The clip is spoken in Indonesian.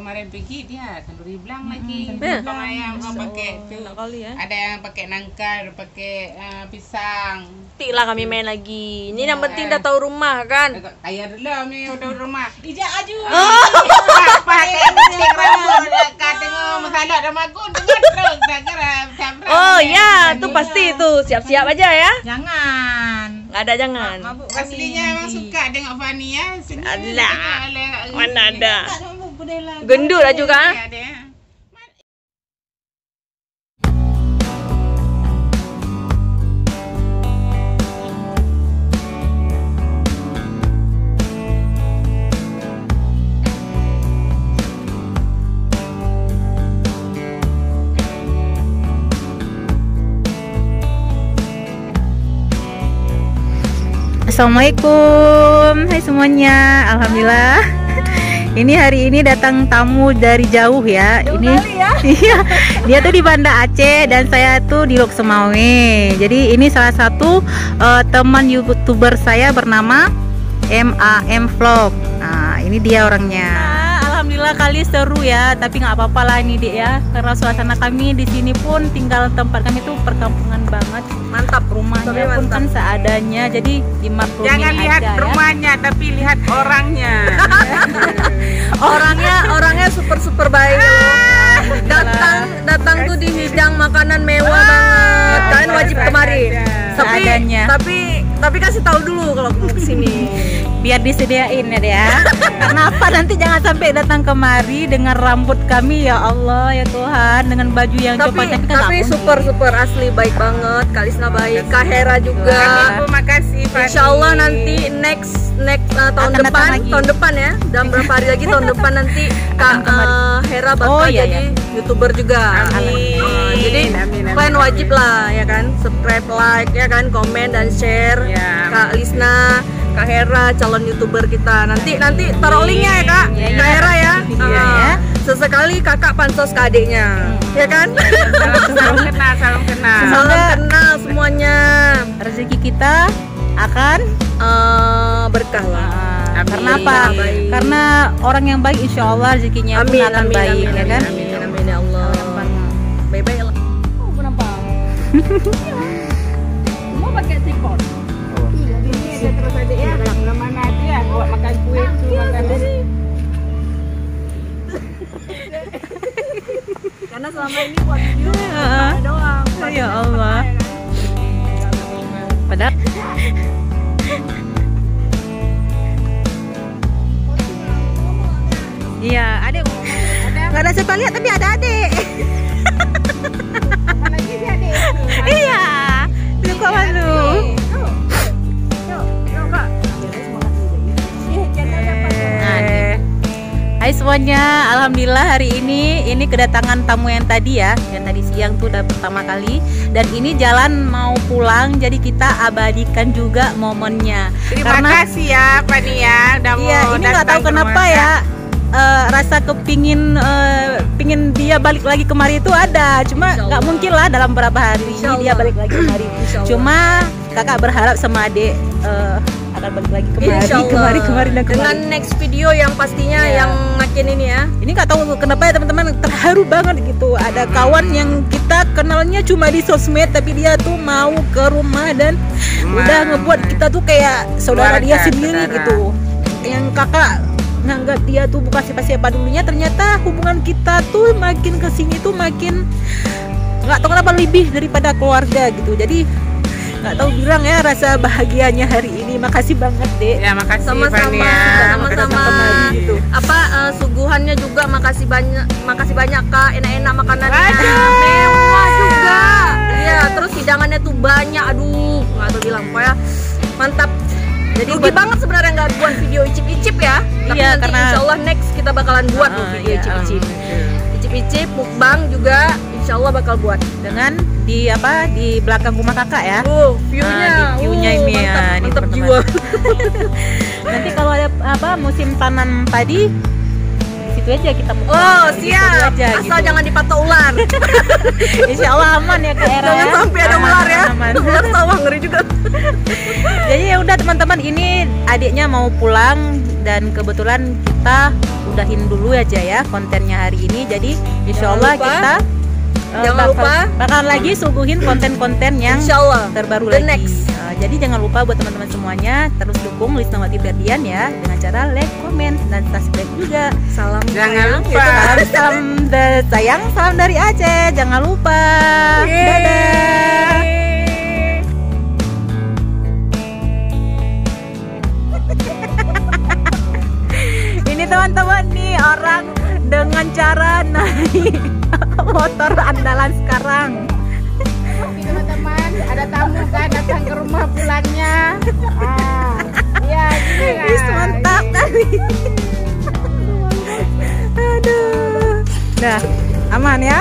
kemarin pergi dia kenduri belang lagi. Potong ayam pakai tu. Ada yang pakai nangka, ada pakai pisang. Nanti lah kami main lagi. Ini yang penting dah tahu rumah kan. Ayah dulu kami udah rumah. Ijak aju. Pakai gunting rambut dekat tengok masalah dah magun dengan terus dah geram. Oh ya, tuh pasti tuh siap-siap aja ya. Jangan. Nggak ada jangan. Aslinya emang suka tengok Fani ya. Alah, mana ada. Tak ada budaya lagu. Gendut lah juga. Ada. Assalamualaikum, hai semuanya. Alhamdulillah. Ini hari ini datang tamu dari jauh ya. Iya, dia tuh di Banda Aceh dan saya tuh di Lok Semawe. Jadi ini salah satu teman YouTuber saya bernama MAM Vlog. Nah, ini dia orangnya. Alhamdulillah kali seru ya, tapi nggak apa-apa lah ini Dek ya. Karena suasana kami di sini pun tinggal tempat kami tuh perkampungan banget. Mantap, Rumahnya pun kan seadanya, jadi dimaklumin Jangan aja lihat ya. rumahnya, tapi lihat orangnya. Orangnya super baik. Datang tuh dihidang makanan mewah banget. Kalian wajib kemari. Seadanya. Tapi kasih tahu dulu kalau mau kesini. Biar disediain ya Dek ya. Kenapa nanti jangan sampai datang kemari dengan rambut kami ya Allah ya Tuhan, dengan baju yang tapi super asli baik banget. Kalisna baik, Kak Hera juga. Terima kasih Fani. Insya Allah nanti next tahun depan ya. Dalam berapa hari lagi tahun depan nanti Kak Hera bakal jadi YouTuber juga. Amin. Jadi kalian wajib lah ya kan, subscribe, like ya kan, komen dan share. Ya. Kak Lisna, Kak Hera calon YouTuber kita. Nanti taruh linknya ya Kak. Kak Hera ya. Sesekali kakak pansos ke adiknya. Ya kan? Salam kenal. Salam kenal semuanya. Rezeki kita akan Berkah lah. karena apa? Baik. Karena orang yang baik insya Allah rezekinya pun akan baik ya kan? Amin ya Allah. Bye-bye lah. Oh, kenapa? Mau pakai tripod? Ini ada terus ada ya. Mana dia buat makan kue tu makan. Karena selama ini buat video doang. Ya Allah. Padahal iya, adik. Nggak ada siapa lihat tapi ada adik. Lagi si adik. Iya, lu kok malu. Hai semuanya, alhamdulillah hari ini kedatangan tamu yang tadi ya, yang tadi siang tuh udah pertama kali, dan ini jalan mau pulang, jadi kita abadikan juga momennya. Terima kasih ya Fani ya. Iya, ini nggak tahu kenapa ya. Rasa kepingin pingin dia balik lagi kemari itu ada, cuma nggak mungkin lah dalam beberapa hari ini dia balik lagi kemari. Cuma kakak berharap sama adik akan balik lagi kemari dan kemari. Dengan next video yang pastinya yang makin ini ya. Ini nggak tahu kenapa ya teman-teman, terharu banget gitu. Ada kawan yang kita kenalnya cuma di sosmed, tapi dia tuh mau ke rumah dan udah ngebuat kita tuh kayak saudara dia sendiri gitu. Yang kakak nganggap dia tuh bukan siapa-siapa dulunya, ternyata hubungan kita tuh makin kesini tuh makin nggak tahu kenapa lebih daripada keluarga gitu. Jadi nggak tahu bilang ya rasa bahagianya hari ini. Makasih banget Dek. Ya makasih Sama-sama. Gitu. Suguhannya juga makasih banyak Kak. Enak-enak makanannya. Mewah juga. Iya, terus hidangannya tuh banyak. Aduh, nggak tahu bilang pokoknya mantap. Jadi rugi banget sebenarnya nggak buat video icip-icip ya. Tapi iya, nanti karena insya Allah next kita bakalan buat video icip-icip. Icip-icip, mukbang juga insya Allah bakal buat. Dengan di belakang rumah kakak ya. View-nya. View-nya ini ya. Mantap Ini jiwa. Nanti kalau ada musim tanam padi, di situ itu aja kita mau. Oh, Gitu siap. aja, Asal gitu. jangan dipatok ular. Insya Allah aman ya Kak Era. Jangan ya. sampai ada ular ya. Aman. Ular sawah ngeri juga. Jadi ya udah teman-teman, ini adiknya mau pulang dan kebetulan kita udahin dulu aja ya kontennya hari ini. Jadi insya Jangan Allah lupa. kita Jangan lupa. bakal lagi suguhin konten-konten yang Insya Allah. terbaru The lagi. next. Jadi jangan lupa buat teman-teman semuanya terus dukung Lisnawati Ferdian ya dengan cara like, komen, dan subscribe juga. Salam Jangan sayang. lupa. Salam sayang, salam dari Aceh. Jangan lupa. Dadah. Ini teman-teman nih orang dengan cara naik motor andalan sekarang. Teman-teman, ada tamu kan datang ke rumah pulangnya. Iya, gini kan. Wis, mantap kali. Aduh. Nah, aman ya?